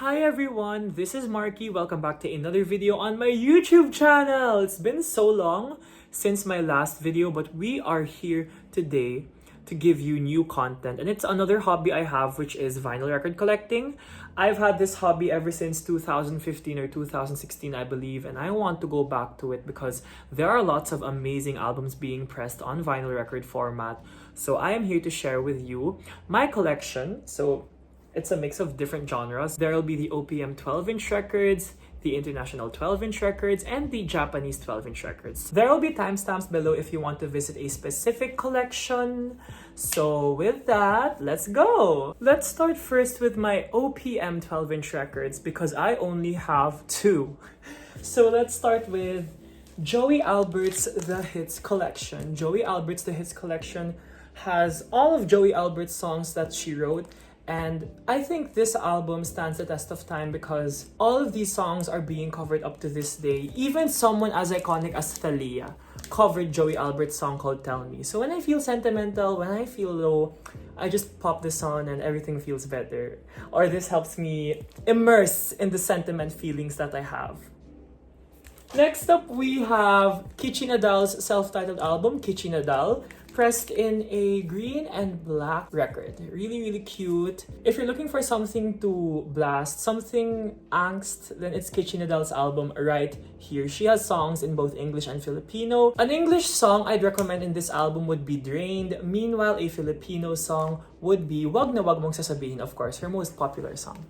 Hi everyone, this is Marky. Welcome back to another video on my YouTube channel. It's been so long since my last video, but we are here today to give you new content. And it's another hobby I have, which is vinyl record collecting. I've had this hobby ever since 2015 or 2016, I believe, and I want to go back to it because there are lots of amazing albums being pressed on vinyl record format. So I am here to share with you my collection. So it's a mix of different genres. There will be the OPM 12-inch records, the international 12-inch records, and the Japanese 12-inch records. There will be timestamps below if you want to visit a specific collection. So with that, let's go! Let's start first with my OPM 12-inch records because I only have two. So let's start with Joey Albert's The Hits Collection. Joey Albert's The Hits Collection has all of Joey Albert's songs that she wrote. And I think this album stands the test of time because all of these songs are being covered up to this day. Even someone as iconic as Thalia covered Joey Albert's song called Tell Me. So when I feel sentimental, when I feel low, I just pop this on and everything feels better. Or this helps me immerse in the sentiment feelings that I have. Next up, we have Kichi Nadal's self-titled album, Kichi Nadal, pressed in a green and black record. Really cute. If you're looking for something to blast, something angst, then it's Kichi Nadal's album right here. She has songs in both English and Filipino. An English song I'd recommend in this album would be Drained. Meanwhile, a Filipino song would be Wag Na Wag Mong Sasabihin, of course, her most popular song.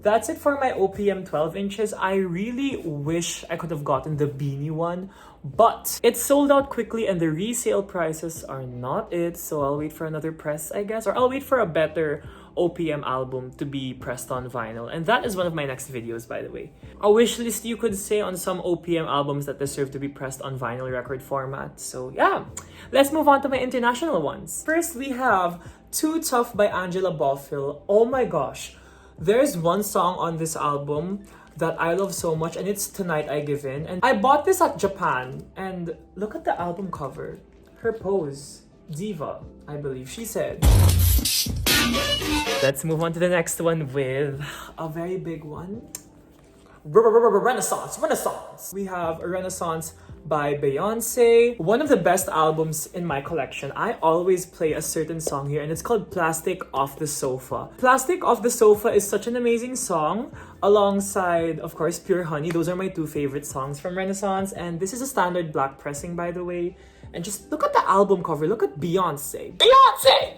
That's it for my OPM 12 inches. I really wish I could have gotten the beanie one, but it sold out quickly and the resale prices are not it. So I'll wait for another press, I guess, or I'll wait for a better OPM album to be pressed on vinyl. And that is one of my next videos, by the way. A wish list, you could say, on some OPM albums that deserve to be pressed on vinyl record format. So yeah, let's move on to my international ones. First, we have Too Tough by Angela Bofill. Oh my gosh. There's one song on this album that I love so much, and it's Tonight I Give In. And I bought this at Japan, and look at the album cover. Her pose. Diva, I believe she said. Let's move on to the next one with a very big one. Renaissance. We have Renaissance by Beyonce. One of the best albums in my collection. I always play a certain song here and it's called Plastic Off the Sofa. Plastic Off the Sofa is such an amazing song alongside, of course, Pure Honey. Those are my two favorite songs from Renaissance, and this is a standard black pressing, by the way. And just look at the album cover. Look at Beyonce.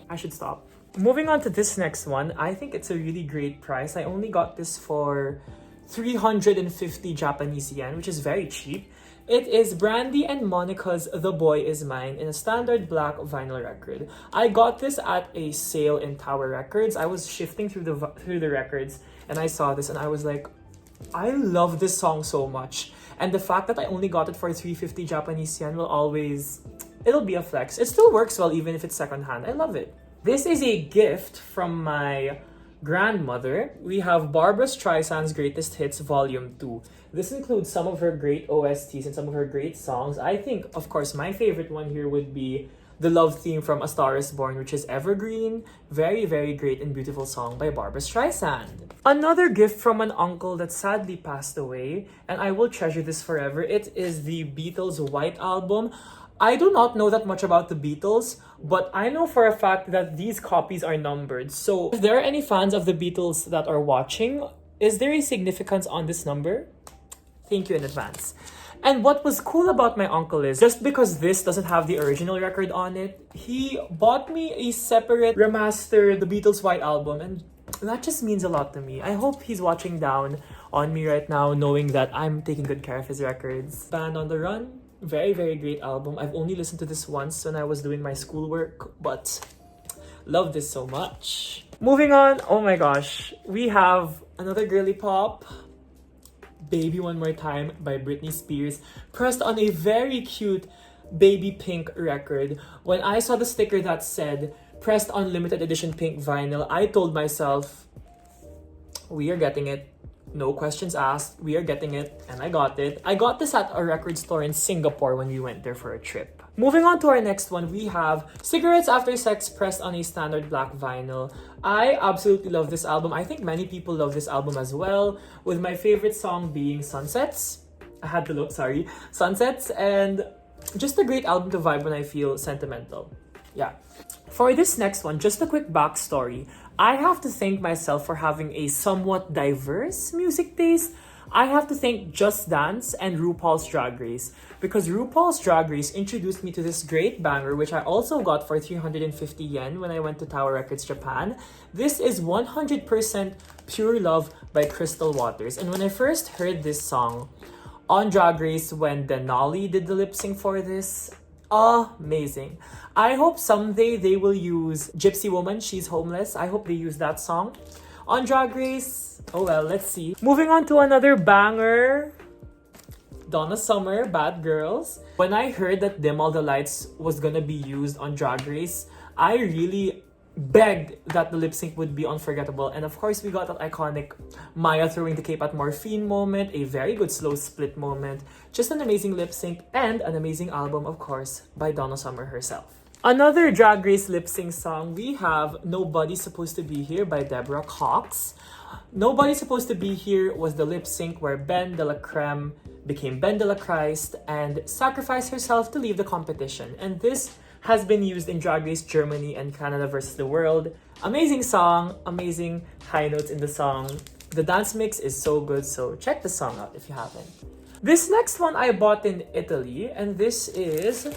I should stop. Moving on to this next one. I think it's a really great price. I only got this for 350 Japanese yen, which is very cheap. It is Brandy and Monica's The Boy Is Mine in a standard black vinyl record. I got this at a sale in Tower Records. I was shifting through the records and I saw this and I was like, I love this song so much. And the fact that I only got it for 350 Japanese yen it'll be a flex. It still works well even if it's secondhand. I love it. This is a gift from my grandmother. We have Barbra Streisand's Greatest Hits Volume 2. This includes some of her great OSTs and some of her great songs. I think, of course, my favorite one here would be the love theme from A Star Is Born, which is evergreen. Very great and beautiful song by Barbra Streisand. Another gift from an uncle that sadly passed away, and I will treasure this forever. It is the Beatles' White Album. I do not know that much about the Beatles, but I know for a fact that these copies are numbered. So if there are any fans of the Beatles that are watching, is there a significance on this number? Thank you in advance. And what was cool about my uncle is, just because this doesn't have the original record on it, he bought me a separate remastered The Beatles' White Album, and that just means a lot to me. I hope he's watching down on me right now, knowing that I'm taking good care of his records. Band on the Run. Very great album. I've only listened to this once when I was doing my schoolwork, but love this so much. Moving on, oh my gosh, we have another girly pop, Baby One More Time by Britney Spears, pressed on a very cute baby pink record. When I saw the sticker that said pressed on limited edition pink vinyl, I told myself, we are getting it. No questions asked, we are getting it, and I got it. I got this at a record store in Singapore when we went there for a trip. Moving on to our next one, we have Cigarettes After Sex pressed on a standard black vinyl. I absolutely love this album. I think many people love this album as well, with my favorite song being Sunsets. I had to look, sorry. Sunsets, and just a great album to vibe when I feel sentimental. Yeah. For this next one, just a quick backstory. I have to thank myself for having a somewhat diverse music taste. I have to thank Just Dance and RuPaul's Drag Race, because RuPaul's Drag Race introduced me to this great banger, which I also got for 350 yen when I went to Tower Records Japan. This is 100% Pure Love by Crystal Waters. And when I first heard this song on Drag Race, when Denali did the lip sync for this, amazing. I hope someday they will use Gypsy Woman, She's Homeless. I hope they use that song on Drag Race. Oh well, let's see. Moving on to another banger, Donna Summer, Bad Girls. When I heard that Dim All the Lights was gonna be used on Drag Race, I really begged that the lip sync would be unforgettable. And of course, we got that iconic Maya throwing the cape at Morphine moment, a very good slow split moment, just an amazing lip sync, and an amazing album, of course, by Donna Summer herself. Another Drag Race lip sync song, we have Nobody's Supposed to Be Here by Deborah Cox. Nobody's Supposed to Be Here was the lip sync where Ben de la Creme became Ben de la Christ and sacrificed herself to leave the competition. And this has been used in Drag Race Germany and Canada versus the World. Amazing song, amazing high notes in the song. The dance mix is so good, so check the song out if you haven't. This next one I bought in Italy, and this is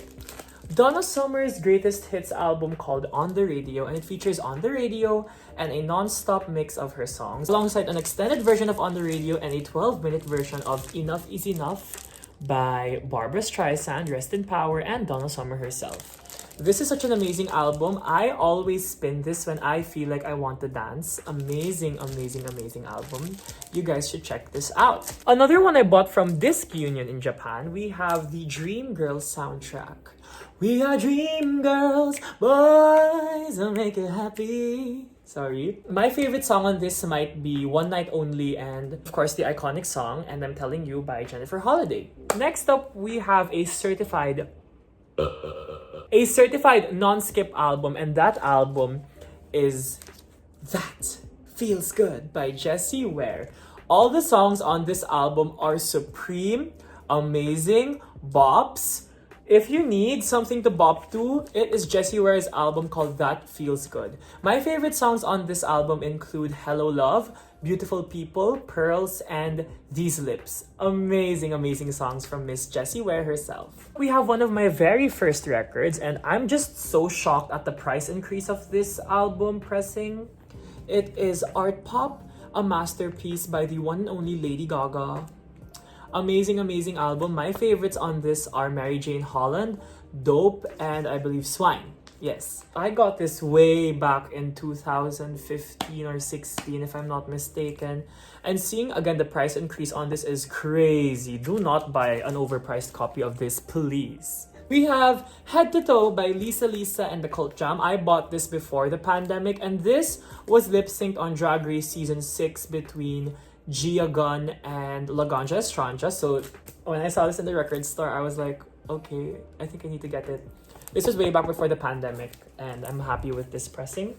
Donna Summer's greatest hits album called On the Radio, and it features On the Radio and a non-stop mix of her songs, alongside an extended version of On the Radio and a 12-minute version of Enough Is Enough by Barbra Streisand, Rest in Power, and Donna Summer herself. This is such an amazing album. I always spin this when I feel like I want to dance. Amazing, amazing, amazing album. You guys should check this out. Another one I bought from Disc Union in Japan, we have the Dream Girls soundtrack. We are dream girls, boys will make you happy. Sorry. My favorite song on this might be One Night Only, and of course the iconic song And I'm Telling You by Jennifer Holliday. Next up, we have a certified non-skip album, and that album is That Feels Good by Jessie Ware. All the songs on this album are supreme, amazing, bops. If you need something to bop to, it is Jessie Ware's album called That Feels Good. My favorite songs on this album include Hello Love, Beautiful People, Pearls, and These Lips. Amazing, amazing songs from Miss Jessie Ware herself. We have one of my very first records, and I'm just so shocked at the price increase of this album pressing. It is Art Pop, a masterpiece by the one and only Lady Gaga. Amazing, amazing album. My favorites on this are Mary Jane Holland, Dope, and I believe Swine. Yes. I got this way back in 2015 or 16 if I'm not mistaken. And seeing again the price increase on this is crazy. Do not buy an overpriced copy of this, please. We have Head to Toe by Lisa Lisa and the Cult Jam. I bought this before the pandemic, and this was lip-synced on Drag Race Season 6 between Gia Gunn and Laganja Estranja. So when I saw this in the record store, I was like, okay, I think I need to get it. This was way back before the pandemic, and I'm happy with this pressing.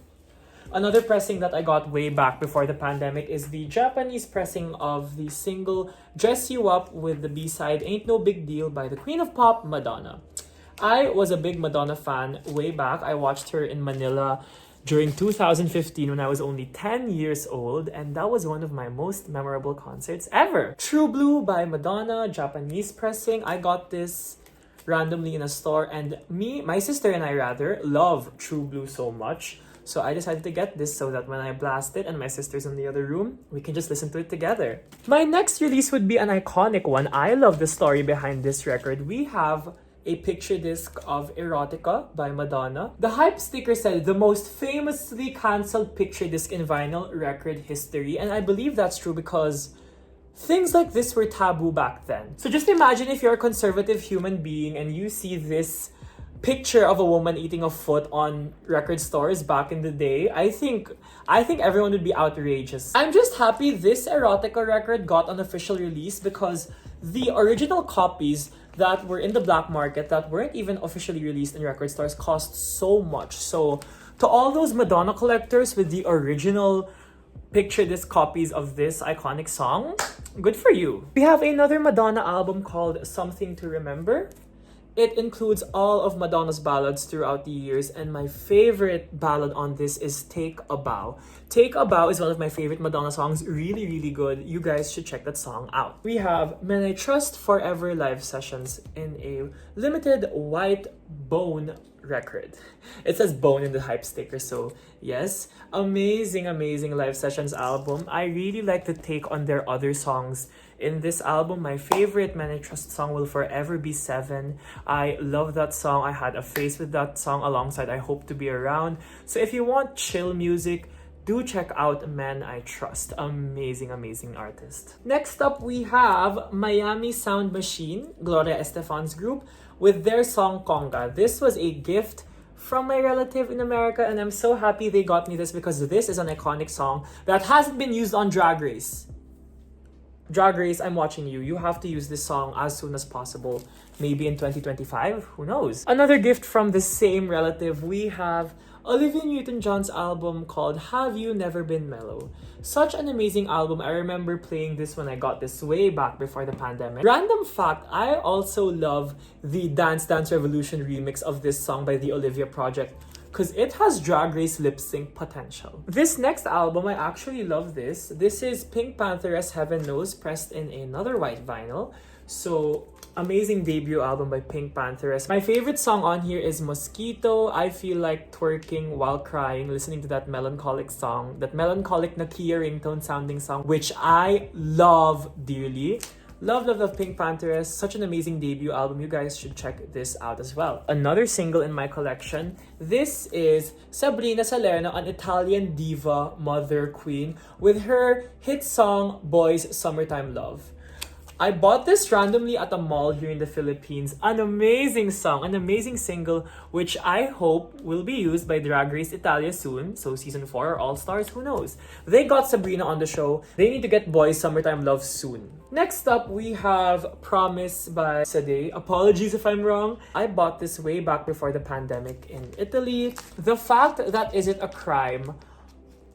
Another pressing that I got way back before the pandemic is the Japanese pressing of the single Dress You Up with the B-side Ain't No Big Deal by the Queen of Pop, Madonna. I was a big Madonna fan way back. I watched her in Manila during 2015 when I was only 10 years old, and that was one of my most memorable concerts ever. True Blue by Madonna, Japanese pressing. I got this randomly in a store, and my sister and I love True Blue so much. So I decided to get this so that when I blast it and my sister's in the other room, we can just listen to it together. My next release would be an iconic one. I love the story behind this record. We have a picture disc of Erotica by Madonna. The hype sticker said the most famously cancelled picture disc in vinyl record history, and I believe that's true because things like this were taboo back then. So just imagine if you're a conservative human being and you see this picture of a woman eating a foot on record stores back in the day. I think everyone would be outrageous. I'm just happy this Erotica record got an official release because the original copies that were in the black market that weren't even officially released in record stores cost so much. So to all those Madonna collectors with the original picture disc copies of this iconic song, good for you. We have another Madonna album called Something to Remember. It includes all of Madonna's ballads throughout the years, and my favorite ballad on this is Take a Bow. Take a Bow is one of my favorite Madonna songs, really, really good. You guys should check that song out. We have Men I Trust Forever live sessions in a limited white bone record. It says bone in the hype sticker, so yes. Amazing, amazing live sessions album. I really like the take on their other songs in this album. My favorite Men I Trust song will forever be Seven. I love that song. I had a phase with that song alongside I Hope to Be Around. So if you want chill music, do check out Men I Trust. Amazing, amazing artist. Next up, we have Miami Sound Machine, Gloria Estefan's group, with their song Conga. This was a gift from my relative in America, and I'm so happy they got me this because this is an iconic song that hasn't been used on Drag Race. Drag Race, I'm watching you. You have to use this song as soon as possible. Maybe in 2025? Who knows? Another gift from the same relative, we have Olivia Newton-John's album called Have You Never Been Mellow. Such an amazing album. I remember playing this when I got this way back before the pandemic. Random fact, I also love the Dance Dance Revolution remix of this song by the Olivia Project because it has Drag Race lip sync potential. This next album, I actually love this. This is Pink Panther as Heaven Knows, pressed in another white vinyl. So, amazing debut album by Pink Pantheress. My favorite song on here is Mosquito. I feel like twerking while crying, listening to that melancholic song, that melancholic Nakia ringtone sounding song, which I love dearly. Love, love, love Pink Pantheress. Such an amazing debut album. You guys should check this out as well. Another single in my collection. This is Sabrina Salerno, an Italian diva, mother, queen, with her hit song, Boys Summertime Love. I bought this randomly at a mall here in the Philippines. An amazing song, an amazing single, which I hope will be used by Drag Race Italia soon. So season 4 or All Stars, who knows? They got Sabrina on the show. They need to get Boys Summertime Love soon. Next up, we have Promise by Sade. Apologies if I'm wrong. I bought this way back before the pandemic in Italy. The fact that Is It a Crime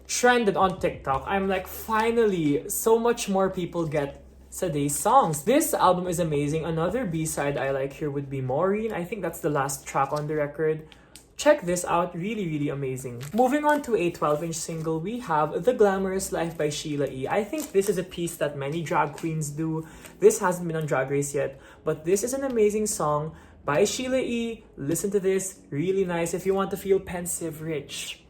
trended on TikTok. I'm like, finally, so much more people get Sade's songs. This album is amazing. Another B-side I like here would be Maureen. I think that's the last track on the record. Check this out. Really, really amazing. Moving on to a 12-inch single, we have The Glamorous Life by Sheila E. I think this is a piece that many drag queens do. This hasn't been on Drag Race yet, but this is an amazing song by Sheila E. Listen to this. Really nice if you want to feel pensive, rich.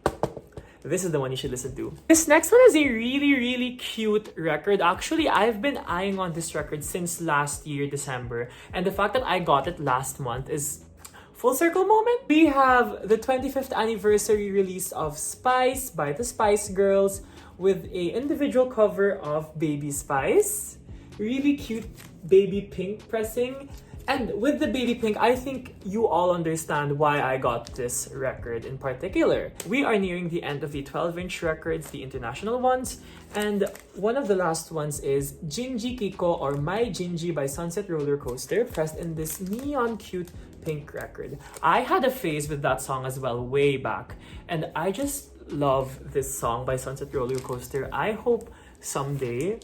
This is the one you should listen to. This next one is a really, really cute record. Actually, I've been eyeing on this record since last year, December. And the fact that I got it last month is full circle moment. We have the 25th anniversary release of Spice by the Spice Girls with a individual cover of Baby Spice. Really cute baby pink pressing. And with the baby pink, I think you all understand why I got this record in particular. We are nearing the end of the 12-inch records, the international ones, and one of the last ones is Jinji Kiko or My Jinji by Sunset Roller Coaster, pressed in this neon cute pink record. I had a phase with that song as well way back, and I just love this song by Sunset Roller Coaster. I hope someday,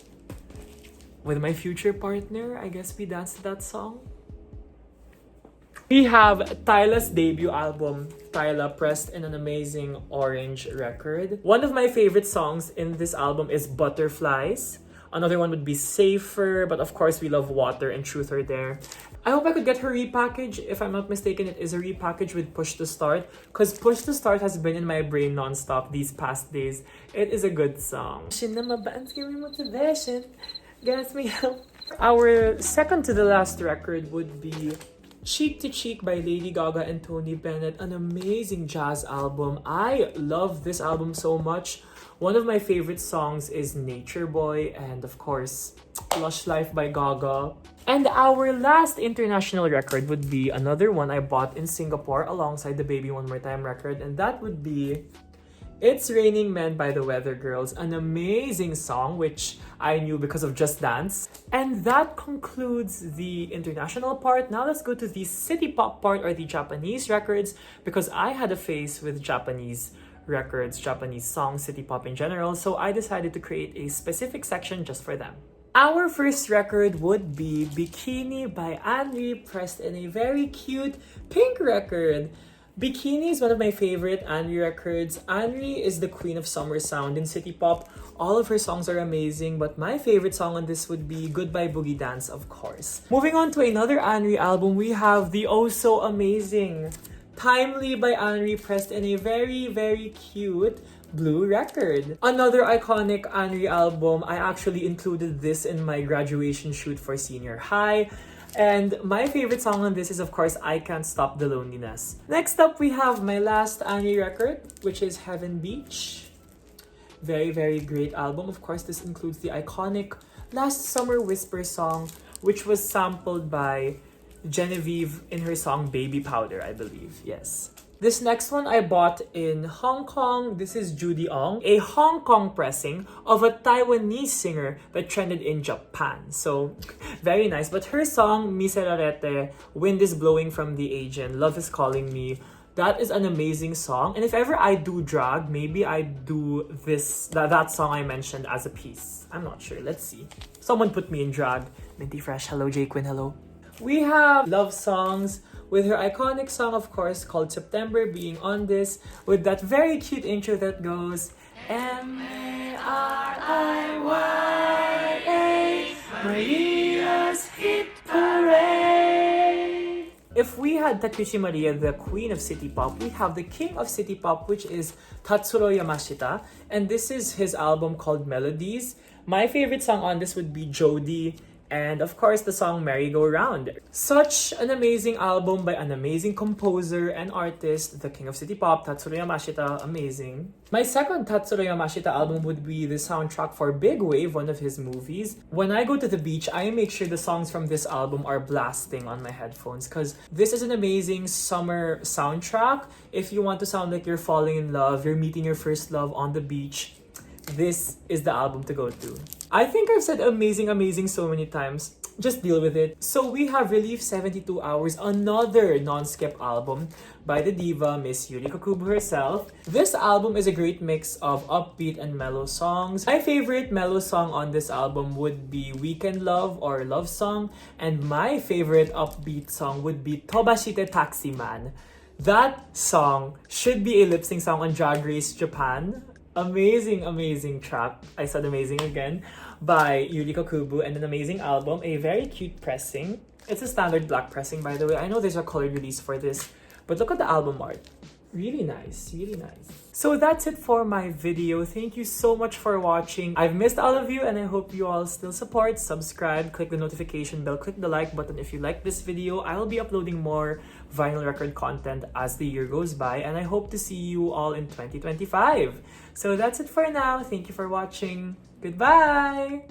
with my future partner, I guess we dance to that song. We have Tyla's debut album, Tyla, pressed in an amazing orange record. One of my favorite songs in this album is Butterflies. Another one would be Safer, but of course we love Water and Truth Are There. I hope I could get her repackage. If I'm not mistaken, it is a repackage with Push to Start, because Push to Start has been in my brain non-stop these past days. It is a good song. Give me motivation. Gas me up. Our second to the last record would be Cheek to Cheek by Lady Gaga and Tony Bennett, an amazing jazz album. I love this album so much. One of my favorite songs is Nature Boy and of course Lush Life by Gaga. And our last international record would be another one I bought in Singapore alongside the Baby One More Time record, and that would be It's Raining Men by the Weather Girls, an amazing song which I knew because of Just Dance. And that concludes the international part. Now let's go to the city pop part, or the Japanese records, because I had a phase with Japanese records, Japanese songs, city pop in general, so I decided to create a specific section just for them. Our first record would be Bikini by Anri, pressed in a very cute pink record. Bikini is one of my favorite Anri records. Anri is the queen of summer sound in city pop. All of her songs are amazing, but my favorite song on this would be Goodbye Boogie Dance, of course. Moving on to another Anri album, we have the oh so amazing Timely by Anri, pressed in a very, very cute blue record. Another iconic Anri album. I actually included this in my graduation shoot for senior high. And my favorite song on this is, of course, I Can't Stop the Loneliness. Next up, we have my last Anri record, which is Heaven Beach. Very, very great album. Of course, this includes the iconic Last Summer Whisper song, which was sampled by Genevieve in her song Baby Powder, I believe. Yes. This next one I bought in Hong Kong. This is Judy Ong, a Hong Kong pressing of a Taiwanese singer that trended in Japan. So, very nice. But her song, Miserarete, Wind is Blowing from the Aegean, Love is Calling Me, that is an amazing song. And if ever I do drag, maybe I do that song I mentioned as a piece. I'm not sure. Let's see. Someone put me in drag. Minty Fresh, hello. Jay Quinn, hello. We have love songs, with her iconic song, of course, called September being on this, with that very cute intro that goes M-A-R-I-Y-A, Maria's Hit Parade. If we had Takeshi Maria, the queen of city pop, we have the king of city pop, which is Tatsuro Yamashita, and this is his album called Melodies. My favorite song on this would be Jody, and of course the song Merry Go Round. Such an amazing album by an amazing composer and artist, the king of city pop, Tatsuro Yamashita, amazing. My second Tatsuro Yamashita album would be the soundtrack for Big Wave, one of his movies. When I go to the beach, I make sure the songs from this album are blasting on my headphones, because this is an amazing summer soundtrack. If you want to sound like you're falling in love, you're meeting your first love on the beach, this is the album to go to. I think I've said amazing, amazing so many times. Just deal with it. So we have Relief 72 Hours, another non-skip album by the diva Miss Yuriko Kubo herself. This album is a great mix of upbeat and mellow songs. My favorite mellow song on this album would be Weekend Love or Love Song, and my favorite upbeat song would be Tobashite Taxi Man. That song should be a lip sync song on Drag Race Japan. Amazing, amazing track. I said amazing again. By Yuriko Kubo, and an amazing album. A very cute pressing. It's a standard black pressing, by the way. I know there's a colored release for this, but look at the album art. Really nice, really nice. So that's it for my video. Thank you so much for watching. I've missed all of you, and I hope you all still support, subscribe, click the notification bell, click the like button if you like this video. I'll be uploading more vinyl record content as the year goes by, and I hope to see you all in 2025. So that's it for now. Thank you for watching. Goodbye!